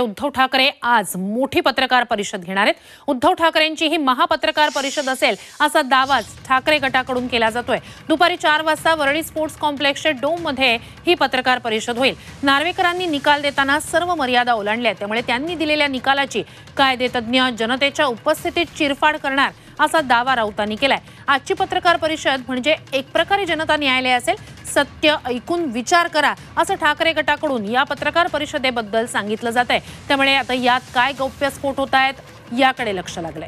उद्धव ठाकरे आज मोठी पत्रकार परिषद घेणार आहेत। उद्धव ठाकरेंची ही महापत्रकार परिषद असेल असा दावाच ठाकरे गटाकडून केला जातोय। दुपारी 4 वाजता वरळी स्पोर्ट्स कॉम्प्लेक्सच्या डोम मध्ये ही पत्रकार परिषद होईल। नार्वेकरांनी निकाल देताना सर्व मर्यादा ओलांडल्या, त्यामुळे त्यांनी दिलेल्या निकालाची कायदेतज्ञ जनतेच्या उपस्थितीत चिरफाड करणार असा दावा राऊतांनी केलाय। आजची पत्रकार परिषद म्हणजे एक प्रकारे जनता न्यायालय असेल। सत्य ऐकून विचार करा असं ठाकरे गटाकडून या पत्रकार परिषदेबद्दल सांगितलं जातंय। त्यामुळे आता यात काय गौप्यस्फोट होत आहेत याकडे लक्ष लागलंय।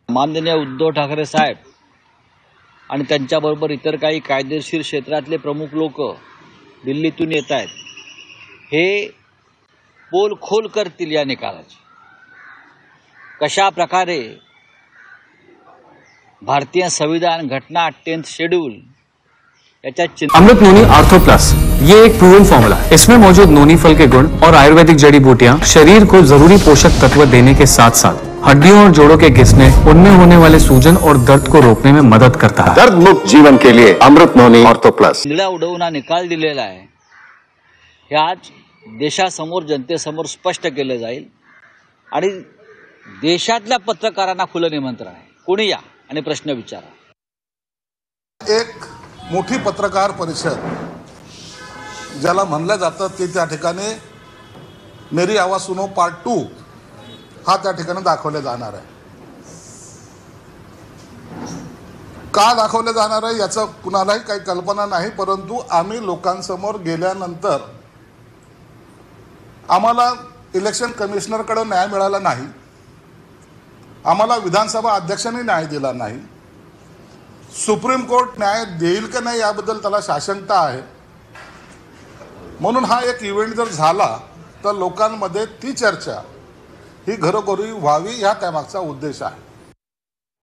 माननीय उद्धव ठाकरे साहेब आणि त्यांच्याबरोबर इतर काही कायदेशीर क्षेत्रातले प्रमुख लोक दिल्लीतून येत आहेत। हे पोल खोल करतील या निकालाची। कशा प्रकारे भारतीय संविधान घटना 10th शेड्यूल अमृत नोनी आर्थो प्लस ये एक प्रूवन फॉर्मूला है। इसमें मौजूद नोनी फल के गुण और आयुर्वेदिक जड़ी बूटियां शरीर को जरूरी पोषक तत्व देने के साथ साथ हड्डियों और जोड़ों के घिसने, उनमें होने वाले सूजन और दर्द को रोकने में मदद करता है। दर्द मुक्त जीवन के लिए अमृत नोनी आर्थो प्लस। निळा उडवून निकाल दिलेला आहे हे आज देशासमोर जनतेसमोर स्पष्ट केलं जाईल आणि देशातल्या पत्रकारांना खुलं निमंत्रण आहे। कोणी या आणि प्रश्न विचारा। एक मोठी पत्रकार परिषद ज्याला म्हणलं जातं ते त्या ठिकाणी मेरी आवाज सुनो पार्ट 2 हा त्या ठिकाणी दाखवले जाणार आहे। का दाखवले जाणार आहे याचं कुणालाही काही कल्पना नाही, परंतु आम्ही लोकांसमोर गेल्यानंतर आम्हाला इलेक्शन कमिशनरकडे न्याय मिळाला नाही, आम्हाला विधानसभा अध्यक्षांनी न्याय दिला नाही, सुप्रीम कोर्ट न्याय देईल की नाही याबद्दल त्याला साशंकता आहे। म्हणून हा एक इव्हेंट जर झाला तर लोकांमध्ये ती चर्चा ही घरोघरी व्हावी, हा त्यामागचा उद्देश आहे।